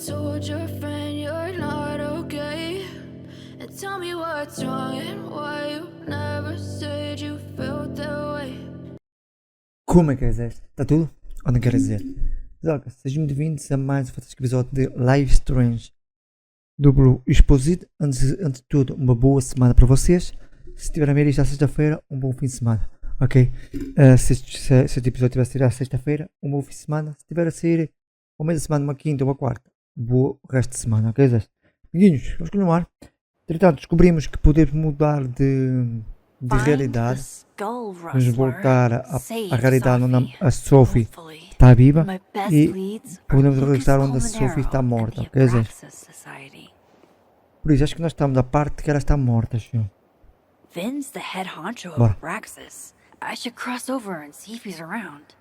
told your friend you're not okay? And tell me what's wrong and why you never said you felt that way. Como é que é, Zé? Está tudo? Ou não quero dizer? Olha, sejam bem-vindos a mais um fantástico episódio de Live Strange duplo exposito. Antes de tudo, uma boa semana para vocês. Se estiverem a ver isto à sexta-feira, um bom fim de semana. Ok? Se este episódio estiver a sair à sexta-feira, um bom fim de semana. Se estiver a sair ao meio da semana, uma quinta ou uma quarta, bom resto de semana. Ok, Zé? Amiguinhos, vamos continuar. Entretanto, descobrimos que podemos mudar de realidade. Vamos voltar à realidade onde a Sofi está viva e podemos regressar onde a Sofi está morta. Quer dizer, por isso acho que nós estamos da parte que ela está morta. Vin's the head honcho of Abraxas. I should cross over and see if he's around.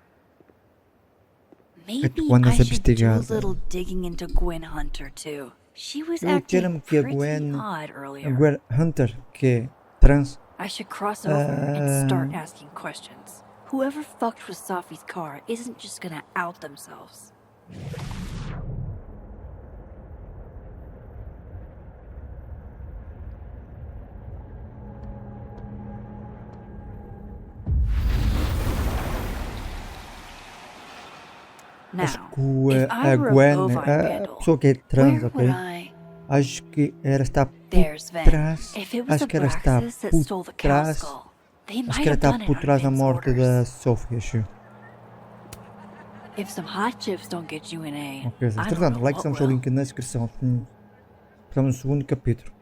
Maybe I should do a little digging into Gwen Hunter too. She was acting pretty odd earlier. Gwen Hunter, que é trans. I should cross over and start asking questions. Whoever fucked with Sofi's car isn't just gonna out themselves. Acho que a Gwen, a pessoa que é trans, ok? Acho que ela está por trás. Acho que ela está por trás. Acho que ela está por trás da morte da Sofi, acho. Ok, entretanto, like, deixamos o link na descrição. Estamos no segundo capítulo.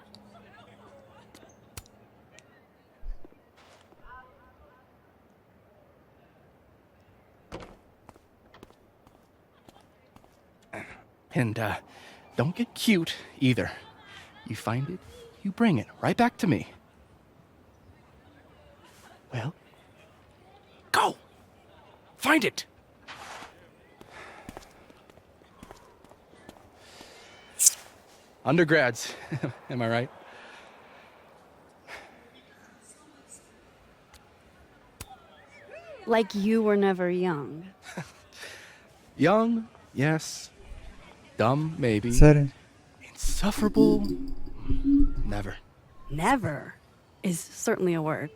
And don't get cute either. You find it, you bring it right back to me. Well, go! Find it! Undergrads, am I right? Like you were never young. Young, yes. Dumb, maybe. Sério? Insufferable? Never. Never is certainly a word.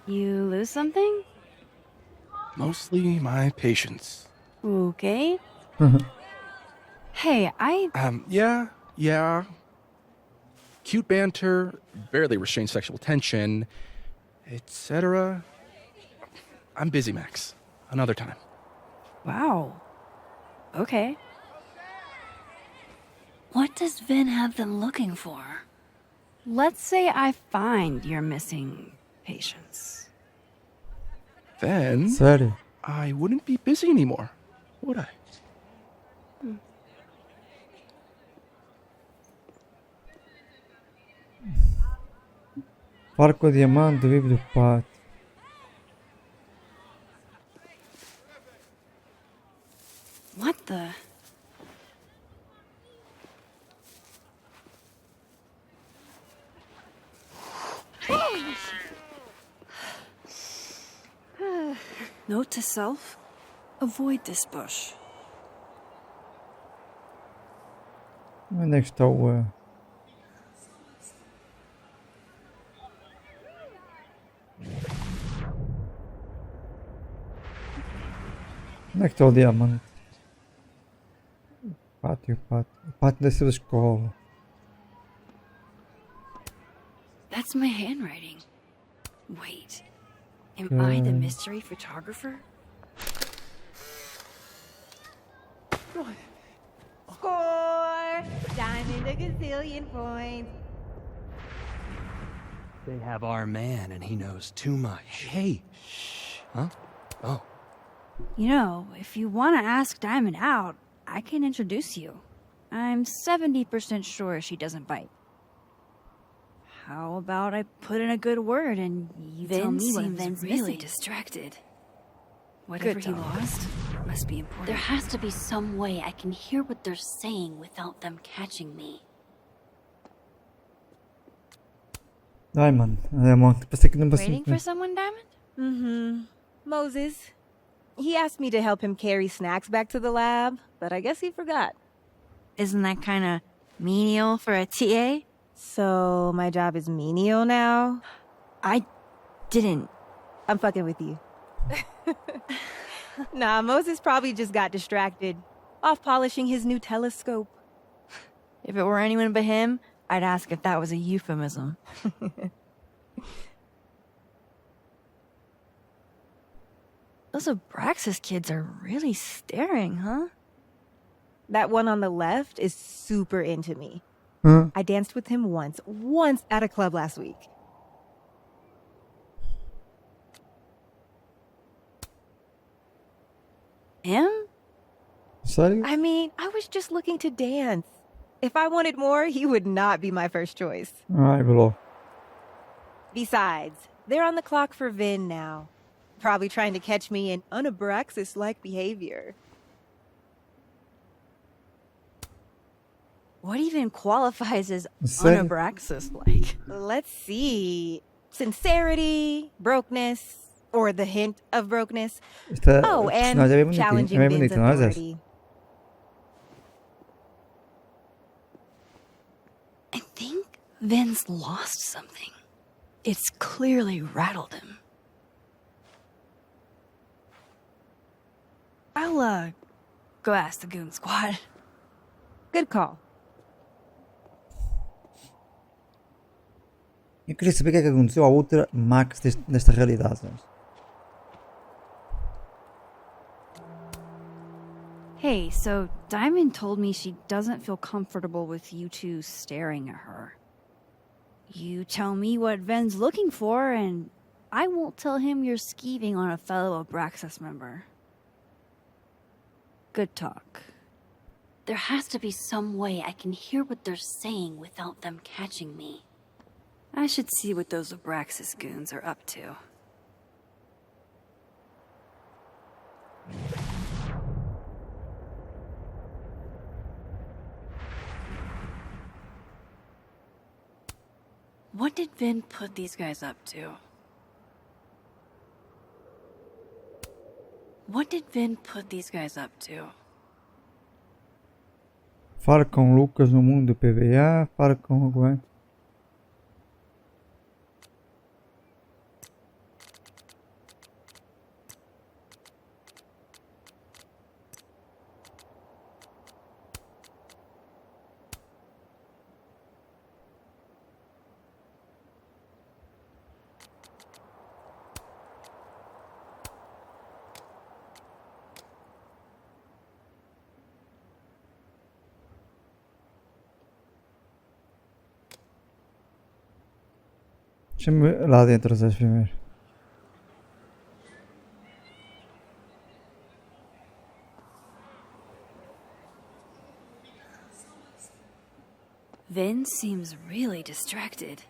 You lose something? Mostly my patience. Okay. Hey, Yeah. Cute banter, barely restrained sexual tension, etc. I'm busy, Max. Another time. Wow. Okay. What does Vin have them looking for? Let's say I find you're missing patience. Then Sério? I wouldn't be busy anymore, would I? Fala com o diamante, vive do pato. What the? Note to self, avoid this bush. Onde é que está o... Onde é que está o diamante? O pato. O pato deve ser da escola. That's my handwriting. Wait, am I the mystery photographer? Score! Diamond a gazillion points. They have our man and he knows too much. Hey, shh. Huh? Oh. You know, if you want to ask Diamond out, I can introduce you. I'm 70% sure she doesn't bite. How about I put in a good word and you tell me what Vin's really distracted. Whatever he lost must be important. There has to be some way I can hear what they're saying without them catching me. Diamond. Pensei que não Waiting for someone, Diamond? Mm-hmm. Moses, He asked me to help him carry snacks back to the lab, but I guess he forgot. Isn't that kind of menial for a TA? So my job is menial now? I didn't. I'm fucking with you. Nah, Moses probably just got distracted. Off polishing his new telescope. If it were anyone but him, I'd ask if that was a euphemism. Those Abraxas kids are really staring, huh? That one on the left is super into me. Hã? I danced with him once at a club last week. Him? Sério? I mean, I was just looking to dance. If I wanted more, he would not be my first choice. Ai, velho. Besides, they're on the clock for Vin now. Probably trying to catch me in unabraxas-like behavior. What even qualifies as Sério? unabraxas-like? Let's see. Sincerity, brokenness, or the hint of brokenness. Esta Oh, and personagem é bem challenging bonitinha. É bem Vin's bonita, não é, Zé? authority. I think Vin's lost something. It's clearly rattled him. I'll, go ask the goon squad. Good call. Eu queria saber o que é que aconteceu à outra Max desta realidade. Zé. Hey, so Diamond told me she doesn't feel comfortable with you two staring at her. You tell me what Ven's looking for, and I won't tell him you're skeeving on a fellow Abraxas member. Good talk. There has to be some way I can hear what they're saying without them catching me. I should see what those Abraxas goons are up to. What did Vin put these guys up to? What did Vin put these guys up to? Fala com Lucas no mundo do PVA. Fala com alguém. Deixa-me lá dentro, Zé, primeiro. Vin seems really distracted.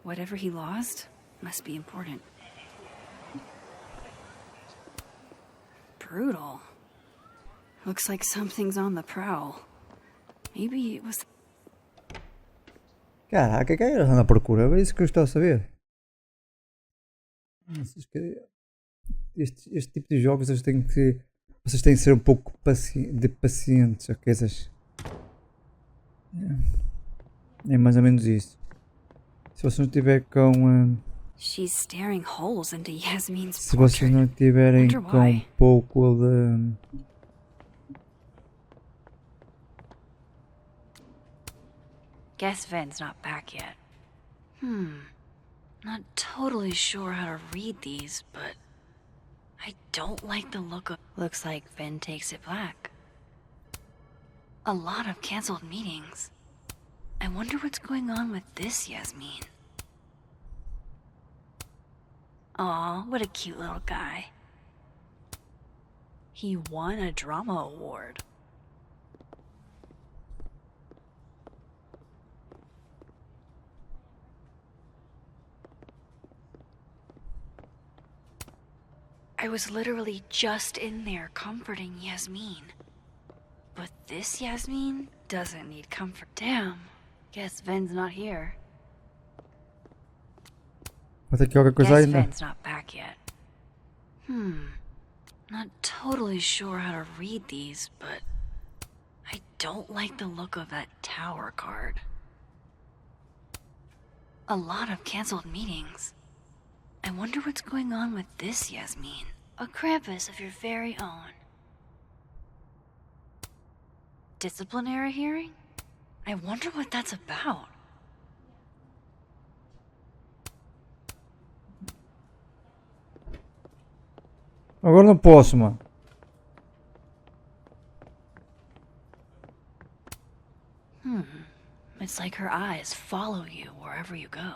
Whatever he lost must be important. Brutal. Looks like something's on the prowl. Maybe it was... Caraca, que é que eles andam à procura? É isso que eu estou a saber. Este tipo de jogos vocês têm que ser um pouco pacientes, ok? É mais ou menos isso. Se vocês não tiverem com She's staring holes into Yasmin's se vocês não tiverem Wonder com why. um pouco de Guess Ven's not back yet. Not totally sure how to read these, but I don't like the look of... Looks like Ven takes it black. A lot of canceled meetings. I wonder what's going on with this Yasmin. Aw, what a cute little guy. He won a drama award. I was literally just in there comforting Yasmin. But this Yasmin doesn't need comfort. Damn. Guess Ven's not here. vai ter que qualquer coisa Guess ainda. Ven's not back yet. Not totally sure how to read these, but I don't like the look of that tower card. A lot of canceled meetings. I wonder what's going on with this, Yasmin. A Krampus of your very own. Disciplinary hearing? I wonder what that's about. Agora não posso, mano. It's like her eyes follow you wherever you go.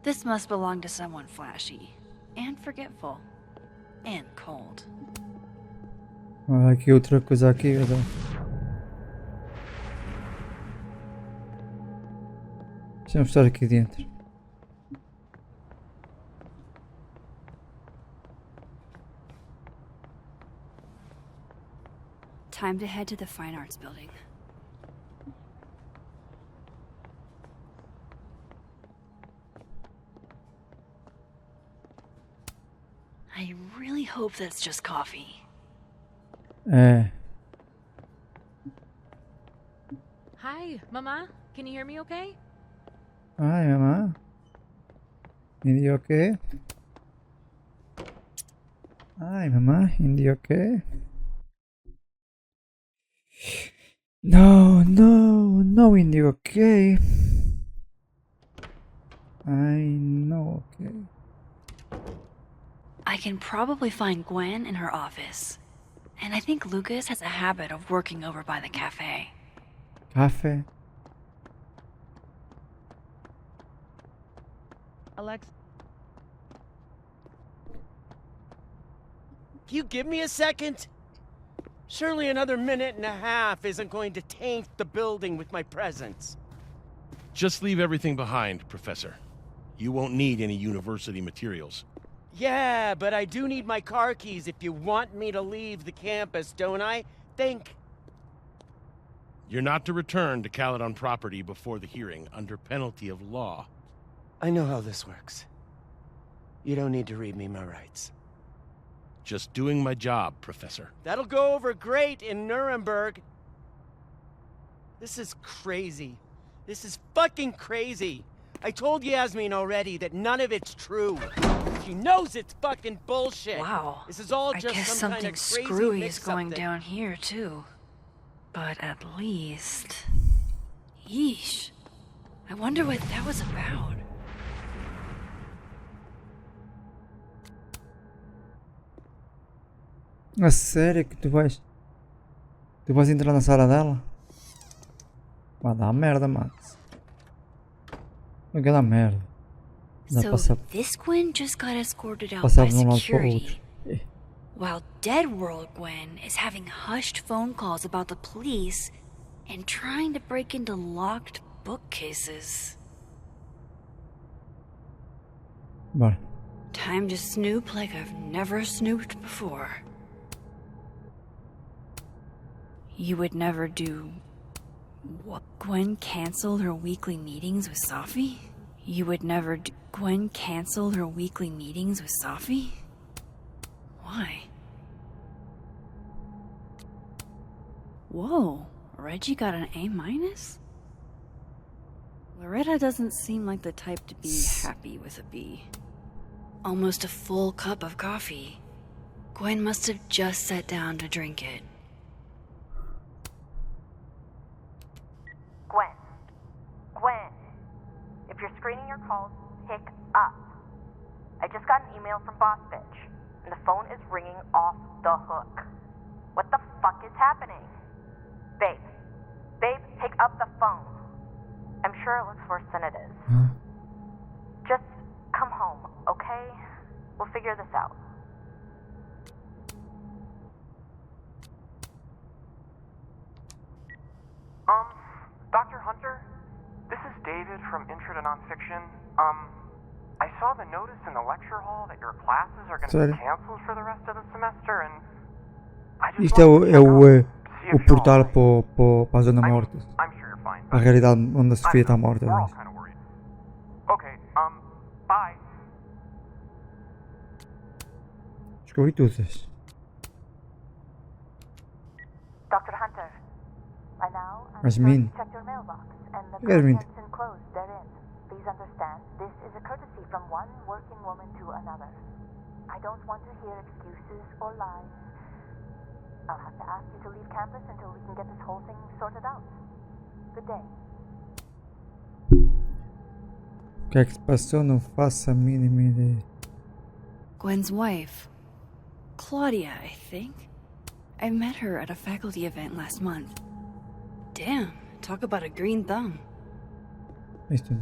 This must belong to someone flashy, and forgetful, and cold. Olha aqui outra coisa aqui. Deixa-me estar aqui dentro. Time to head to the Fine Arts Building. I really hope that's just coffee. É. Hi, Mama. Can you hear me okay? Ai, mamãe. Hindi okay? Ai, mamãe. Hindi okay? No, Hindi okay. I know, okay. I can probably find Gwen in her office. And I think Lucas has a habit of working over by the cafe. Cafe? Alexa. Can you give me a second? Surely another minute and a half isn't going to taint the building with my presence. Just leave everything behind, Professor. You won't need any university materials. Yeah, but I do need my car keys if you want me to leave the campus, don't I? Think. You're not to return to Caledon property before the hearing, under penalty of law. I know how this works. You don't need to read me my rights. Just doing my job, Professor. That'll go over great in Nuremberg. This is crazy. This is fucking crazy. I told Yasmin already that none of it's true. She knows it's fucking bullshit. Wow. This is all I just guess some kind something of crazy screwy is mix-up going that- down here, too. But at least... Yeesh. I wonder what that was about. A sério que tu vais... Tu vais entrar na sala dela? Vai dar merda, Max. Não quer dar merda. Dá So passar, this Gwen just got escorted out passar by de um lado para o security, outro. while Dead World Gwen is having hushed phone calls about the police and trying to break into locked bookcases. Bora. Time to snoop like I've never snooped before. You would never do... What? Gwen canceled her weekly meetings with Sofi? You would never do... Gwen canceled her weekly meetings with Sofi? Why? Whoa, Reggie got an A-? Loretta doesn't seem like the type to be happy with a B. Almost a full cup of coffee. Gwen must have just sat down to drink it. Gwen, if you're screening your calls, pick up. I just got an email from Boss Bitch, and the phone is ringing off the hook. What the fuck is happening? Babe, pick up the phone. I'm sure it looks worse than it is. Huh? Just come home, okay? We'll figure this out. Dr. Hunter? This is David from Intro to Nonfiction. I saw the notice in the lecture hall that your classes are going to be canceled for the rest of the semester, and I just Isto é o portal para a Zona Morta. I'm sure you're fine. Para a realidade onde a Sofia está morta. We're all kind of worried. Okay, bye. que eu ouvi todas. Dr. Hunter, by now I'm Mas sure mean. you checked your mailbox and the You guys mean. contents enclosed therein. Please understand, this is a courtesy from one working woman to another. I don't want to hear excuses or lies. I'll have to ask you to leave campus until we can get this whole thing sorted out. Good day. O que é que se passou? Não faço a mínima ideia. Gwen's wife. Claudia, I think. I met her at a faculty event last month. Damn, talk about a green thumb. Isto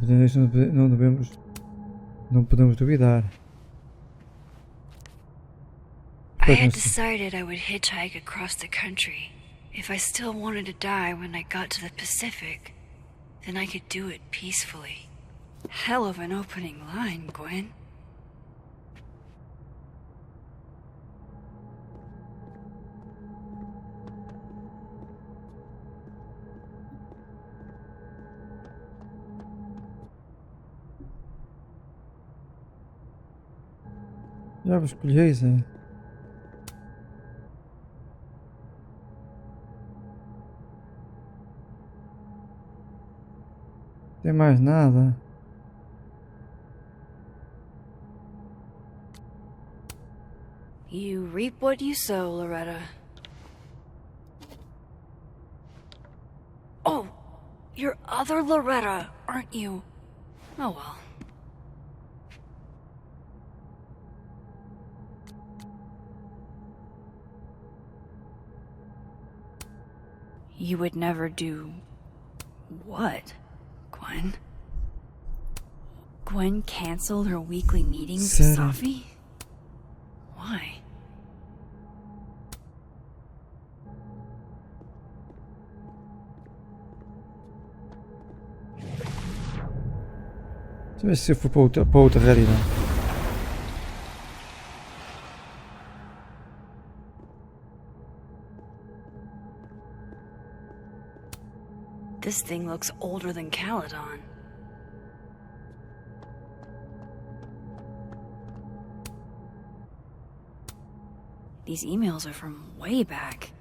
não podemos duvidar. I had decided I would hitchhike across the country. If I still wanted to die when I got to the Pacific, then I could do it peacefully. Hell of an opening line, Gwen. Já vos escolheis, hein? Tem mais nada. You reap what you sow, Loretta. Oh, you're other Loretta, aren't you? Oh well. You would never do... what, Gwen? Gwen canceled her weekly meetings with Sofi? Why? Deixa eu ver se eu for para outra realidade. This thing looks older than Caledon. These emails are from way back.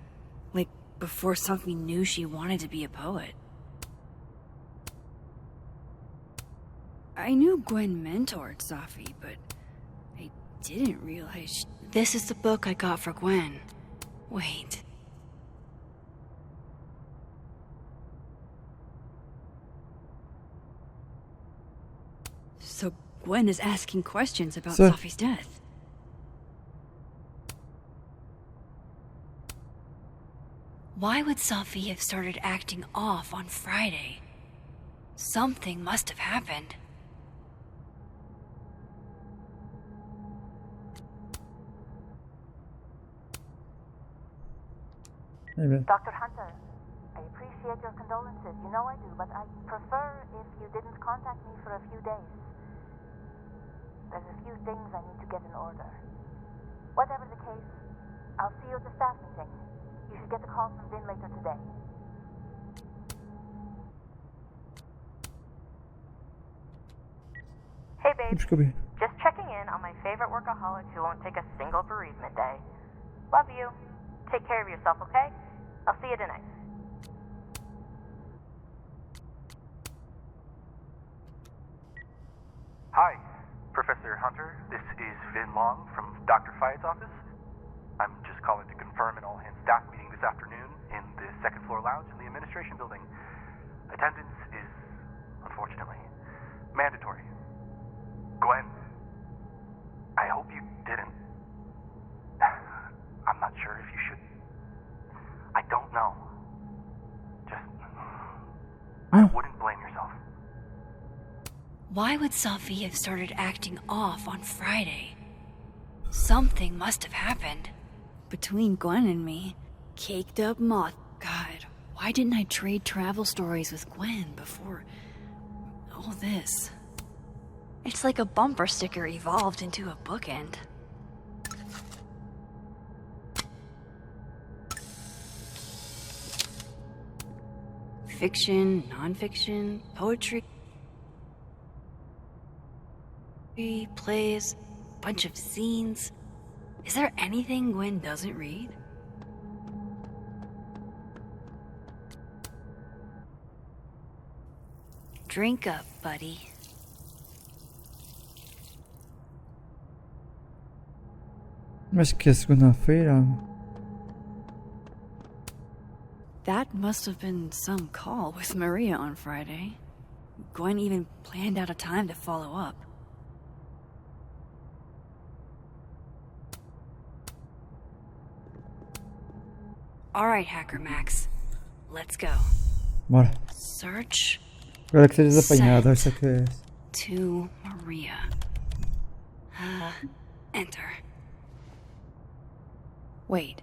Like, before Sofi knew she wanted to be a poet. I knew Gwen mentored Sofi, but I didn't realize This is the book I got for Gwen. Wait. So Gwen is asking questions about Sofi's death. Why would Sofi have started acting off on Friday? Something must have happened. Dr. Hunter, I appreciate your condolences. You know I do, but I prefer if you didn't contact me for a few days. There's a few things I need to get in order. Whatever the case, I'll see you at the staff meeting. You should get a call from Vin later today. Hey babe, just checking in on my favorite workaholic who won't take a single bereavement day. Love you. Take care of yourself, okay? I'll see you tonight. Hi, Professor Hunter. This is Vin Long from Dr. Fayed's office. I'm just calling to confirm an all-hands staff meeting this afternoon in the second floor lounge in the administration building. Attendance is, unfortunately, mandatory. Gwen, I hope you didn't. I'm not sure if you should. I don't know. Just, I wouldn't blame yourself. Why would Sofi have started acting off on Friday? Something must have happened. Between Gwen and me, caked up moth. God, why didn't I trade travel stories with Gwen before all this? It's like a bumper sticker evolved into a bookend. Fiction, non-fiction, poetry, plays, bunch of zines. Is there anything Gwen doesn't read? Drink up, buddy. Mas que é segunda-feira? That must have been some call with Maria on Friday. Gwen even planned out a time to follow up. All right, Hacker Max. Let's go. Bora. Search. Agora que sejas apanhado, esta que é. To Maria. Enter. Wait,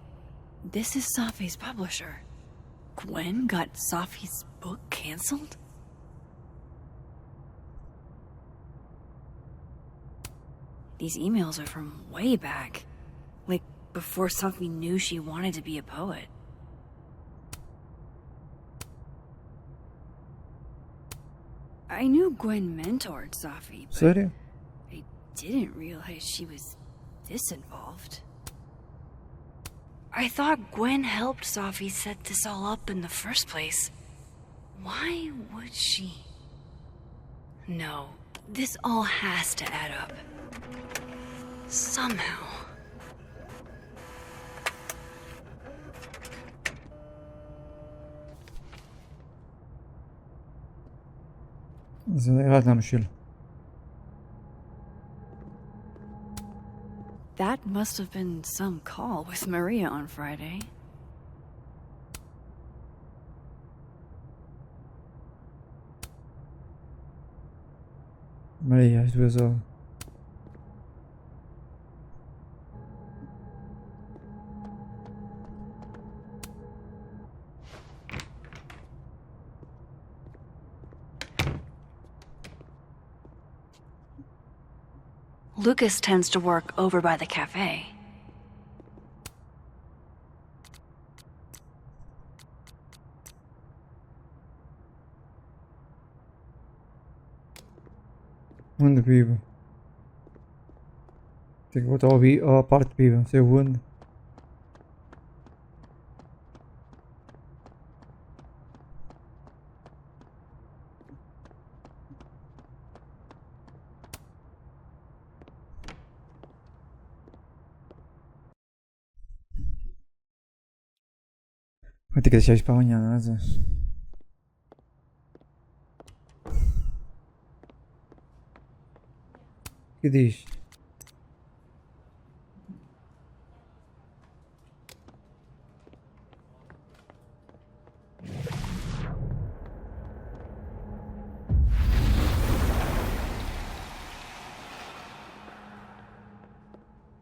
this is Sofi's publisher. Gwen got Sofi's book canceled? These emails are from way back. Like, before Sofi knew she wanted to be a poet. I knew Gwen mentored Sofi, but Sério? I didn't realize she was this involved. I thought Gwen helped Sofi set this all up in the first place. Why would she? No, this all has to add up. Somehow. Errado na mochila. That must have been some call with Maria on Friday. Maria, as duas horas. Lucas tends to work over by the cafe. Onde vive? Tem que voltar ao parte viva, não sei onde. Vai ter que deixar isto para amanhã, não é? O que diz?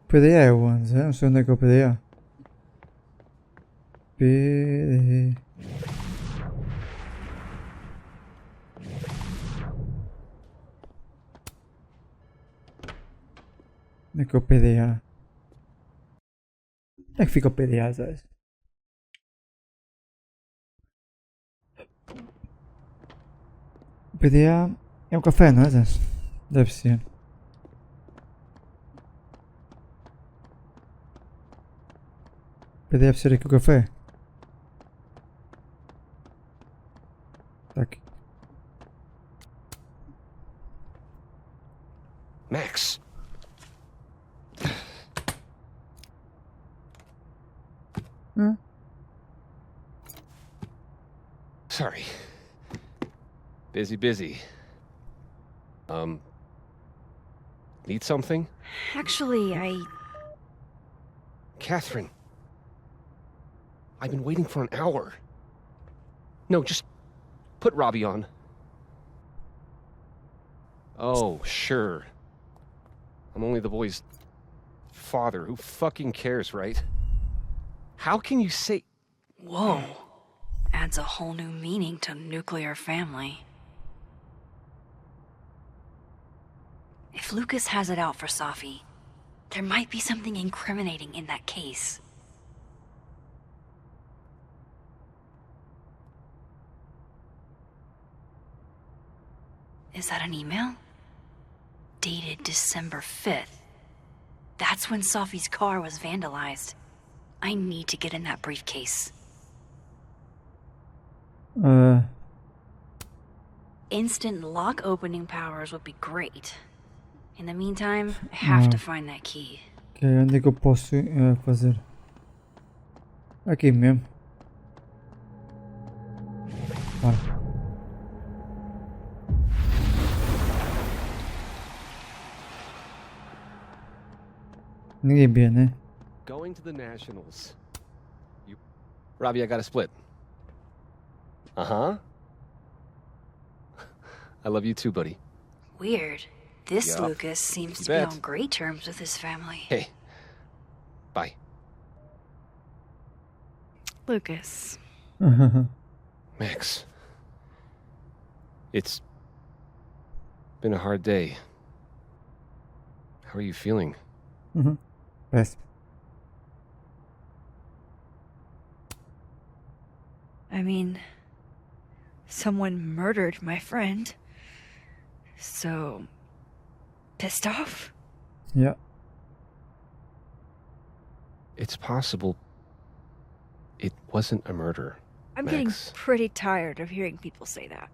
PDA é onde? Não sei onde é que é o PDA. PD. Onde é que é o PDA? Onde é que fica o PDA, sabes? O PDA é um café, não é? Deve ser. Deve ser aqui o café. Tá aqui. Max. Sorry. Busy. Need something? Actually, Catherine. I've been waiting for an hour. No, just put Robbie on. Oh, sure. I'm only the boy's father. Who fucking cares, right? How can you say... Whoa. Adds a whole new meaning to nuclear family. If Lucas has it out for Sofi, there might be something incriminating in that case. Is that an email? Dated December 5th. That's when Sofi's car was vandalized. I need to get in that briefcase. Instant lock opening powers would be great. In the meantime, I have to find that key. Ok, onde é que eu posso fazer? Aqui mesmo. Bora. Ninguém vê, né? Going to the Nationals. Robbie, I got a split. Uh-huh. I love you too, buddy. Weird. This Yup. Lucas seems You to be bet. on great terms with his family. Hey. Bye. Lucas. Max. It's been a hard day. How are you feeling? Parece. I mean, someone murdered my friend. So, pissed off? Yeah. It's possible it wasn't a murder. I'm Max. getting pretty tired of hearing people say that.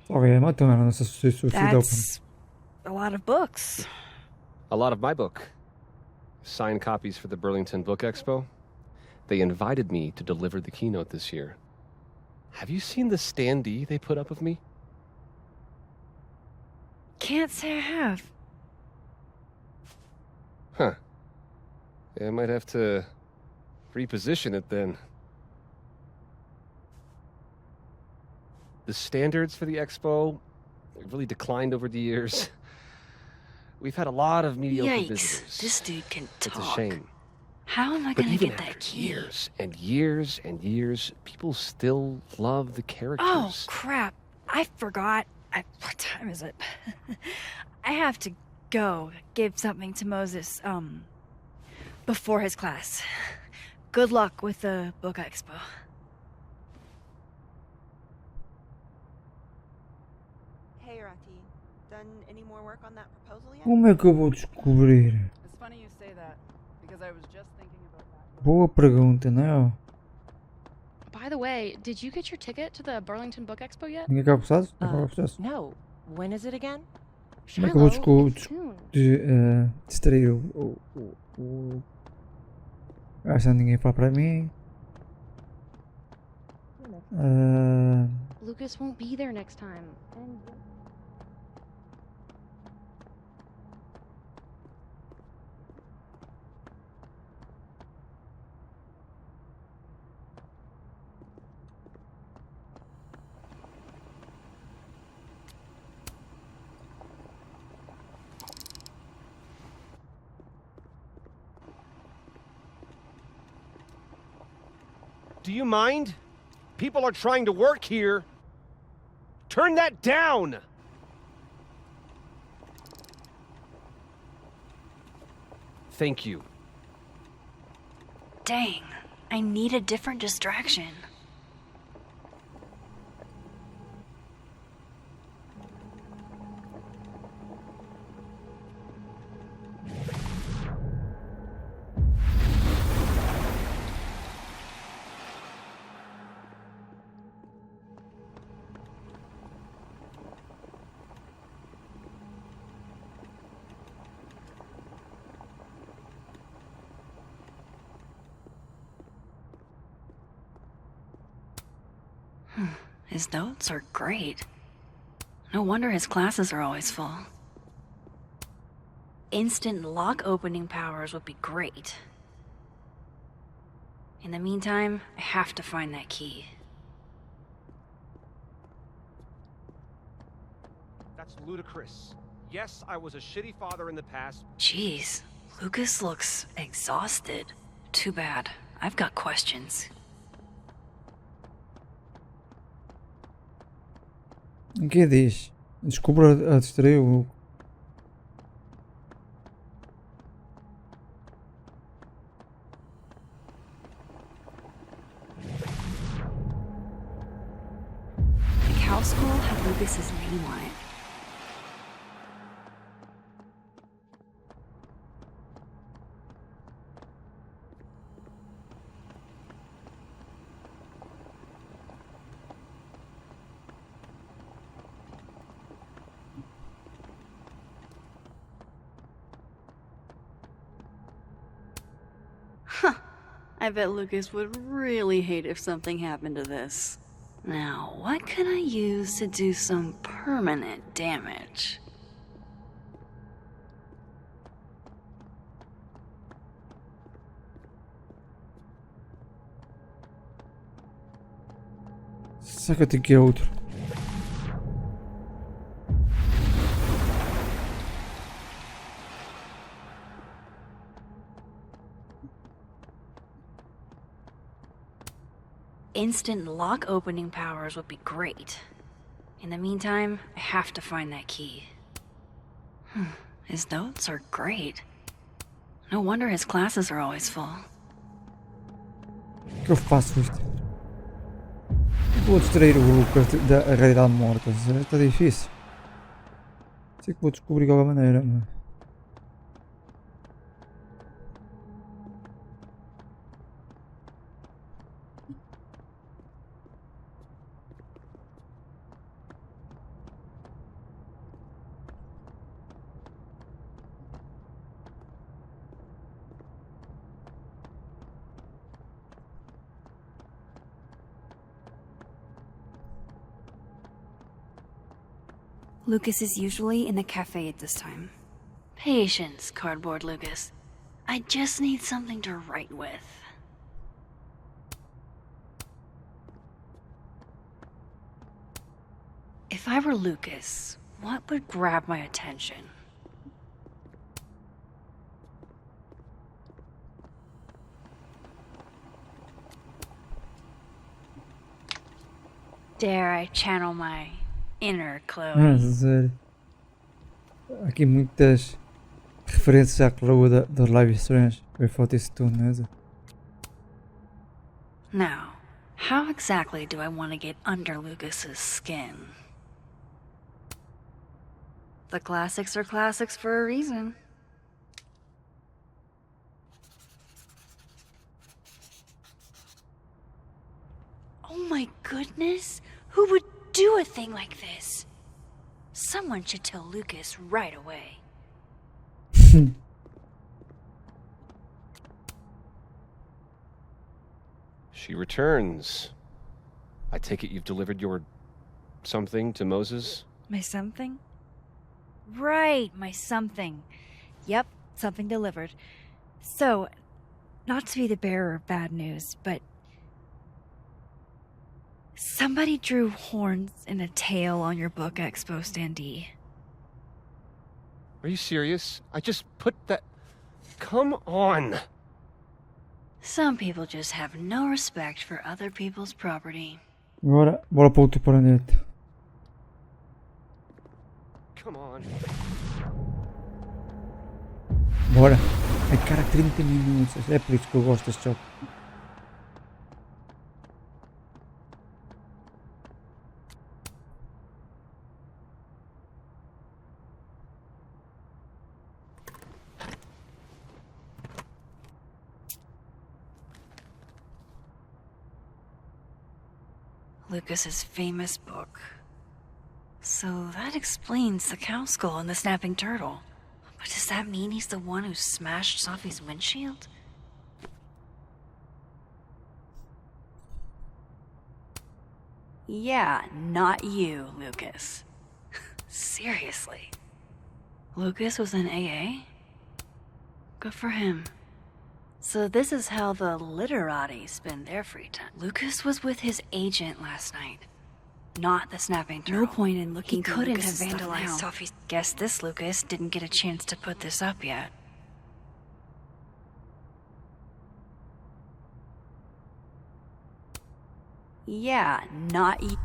That's a lot of books. A lot of my book. Signed copies for the Burlington Book Expo. They invited me to deliver the keynote this year. Have you seen the standee they put up of me? Can't say I have. Huh. Yeah, I might have to reposition it then. The standards for the expo really declined over the years. We've had a lot of mediocre visitors. This dude can talk. It's a shame. How am I But gonna even get that after key? years and years and years, people still love the characters. Oh, crap. I forgot. What time is it? I have to go give something to Moses, before his class. Good luck with the book expo. Hey, Rati. Done any more work on that proposal yet? Como é que eu vou descobrir? It's funny you say that, because I was just thinking about that. Boa pergunta, não é? By the way, did you get your ticket to the Burlington Book Expo yet? Ninguém acaba o processo? Acaba o processo. No. When is it again? Como é que eu vou Soon. distrair o... Acho que ninguém fala para mim. Lucas won't be there next time. And Do you mind? People are trying to work here. Turn that down! Thank you. Dang, I need a different distraction. His notes are great. No wonder his classes are always full. Instant lock opening powers would be great. In the meantime, I have to find that key. That's ludicrous. Yes, I was a shitty father in the past. Jeez, Lucas looks exhausted. Too bad. I've got questions. O que diz? Descubra a distrair o... The Cal School had Lucas's name on it. I bet Lucas would really hate if something happened to this. Now, what can I use to do some permanent damage? Saca-te aqui outro. Instant lock opening powers would be great. In the meantime, I have to find that key. His notes are great. No wonder his classes are always full. O que eu faço isto? Vou distrair o Lucas da realidade morta. Está difícil. Sei que vou descobrir de alguma maneira. Mas... Lucas is usually in the cafe at this time. Patience, Cardboard Lucas. I just need something to write with. If I were Lucas, what would grab my attention? Dare I channel my inner Chloe? Sério. Há aqui muitas referências à Chloe das live streams. Foi foto isso tudo, não é? Now, how exactly do I want to get under Lucas's skin? The classics are classics for a reason. Oh my goodness! Who would do a thing like this? Someone should tell Lucas right away. She returns. I take it you've delivered your something to Moses? My something? Right, my something. Yep, something delivered. So, not to be the bearer of bad news, but somebody drew horns and a tail on your book expo standee. Are you serious? I just put that... Come on! Some people just have no respect for other people's property. Agora, bora para outro planeta. Come on. Bora. Ai, cara, 30 minutos. É por isso que eu gosto deste jogo. Lucas's famous book. So that explains the cow skull and the snapping turtle. But does that mean he's the one who smashed Sofi's windshield? Yeah, not you, Lucas. Seriously. Lucas was in AA? Good for him. So this is how the literati spend their free time. Lucas was with his agent last night. Not the snapping turtle. No point in looking. He couldn't have vandalized Sofi's. Guess this Lucas didn't get a chance to put this up yet. Yeah, not you.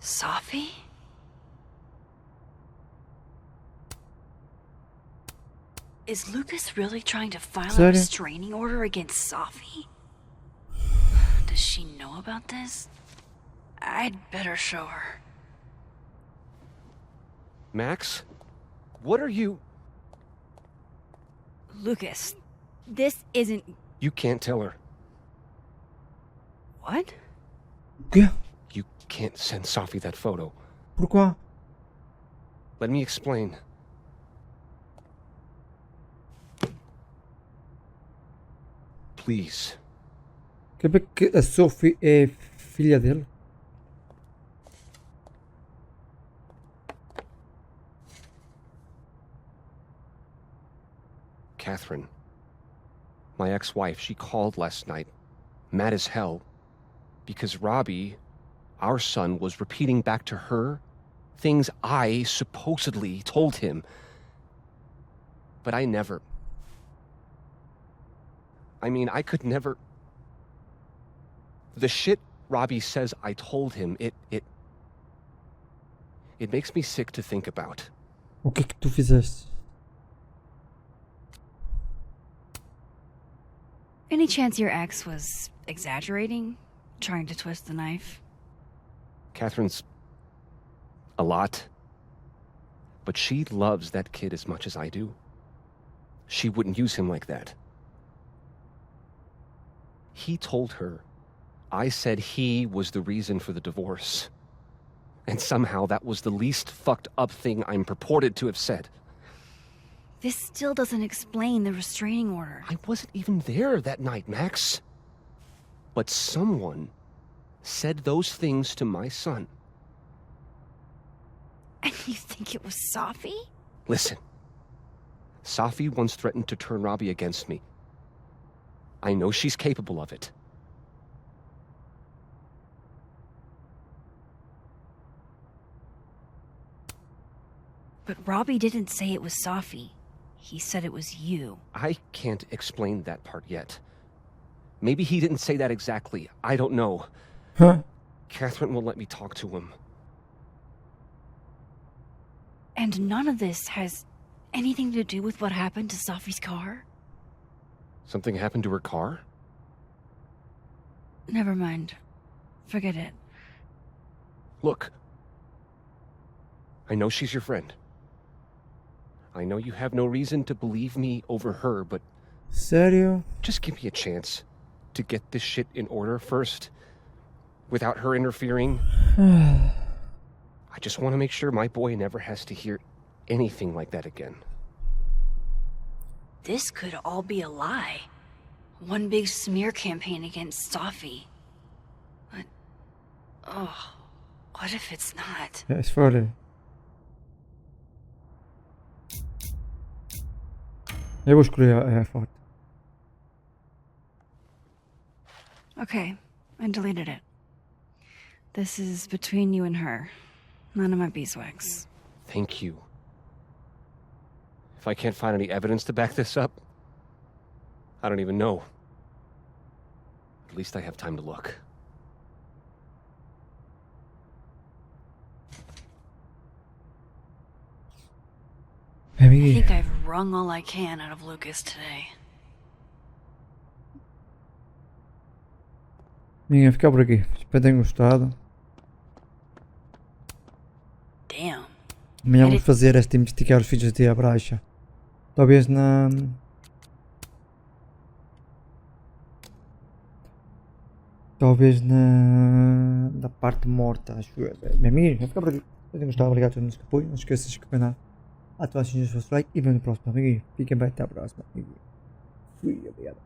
Sofi? Is Lucas really trying to file a restraining order against Sofi? Does she know about this? I'd better show her. Max? What are you... Lucas, this isn't... You can't tell her. What? ¿Qué? You can't send Sofi that photo. ¿Por qué? Let me explain. Please. Quer ver que a Sofi é filha dele? Catherine, my ex-wife, she called last night, mad as hell, because Robbie, our son, was repeating back to her things I supposedly told him. But I never... I mean, I could never... The shit Robbie says I told him, it makes me sick to think about. O que é que tu fizeste? Any chance your ex was exaggerating? Trying to twist the knife? Catherine's a lot. But she loves that kid as much as I do. She wouldn't use him like that. He told her I said he was the reason for the divorce. And somehow that was the least fucked up thing I'm purported to have said. This still doesn't explain the restraining order. I wasn't even there that night, Max. But someone said those things to my son. And you think it was Sofi? Listen. Sofi once threatened to turn Robbie against me. I know she's capable of it. But Robbie didn't say it was Sofi. He said it was you. I can't explain that part yet. Maybe he didn't say that exactly. I don't know. Huh? Catherine won't let me talk to him. And none of this has anything to do with what happened to Sofi's car? Something happened to her car? Never mind. Forget it. Look. I know she's your friend. I know you have no reason to believe me over her, but... Sério? Just give me a chance to get this shit in order first, without her interfering. I just want to make sure my boy never has to hear anything like that again. This could all be a lie. One big smear campaign against Sofi. But... oh, what if it's not? É spoiler. Eu vou escolher a foto. Okay, I deleted it. This is between you and her. None of my beeswax. Thank you. If I can't find any evidence to back this up, I don't even know. At least I have time to look. I think I've wrung all I can out of Lucas today. Ninguém ficar por aqui. Espero que tenham gostado. Damn. Amanhã vamos fazer este investigar os filhos de Abraxa. Talvez na... talvez na parte morta, acho eu. Bem, amiguinhos, vamos ficar por aqui. Espero que tenham gostado. Obrigado a todos que apoiam. Não se esqueçam de se inscrever. Ativar o sininho do like e vemos no próximo, amiguinho. Fiquem bem, até a próxima, amiguinho. Fui, obrigado.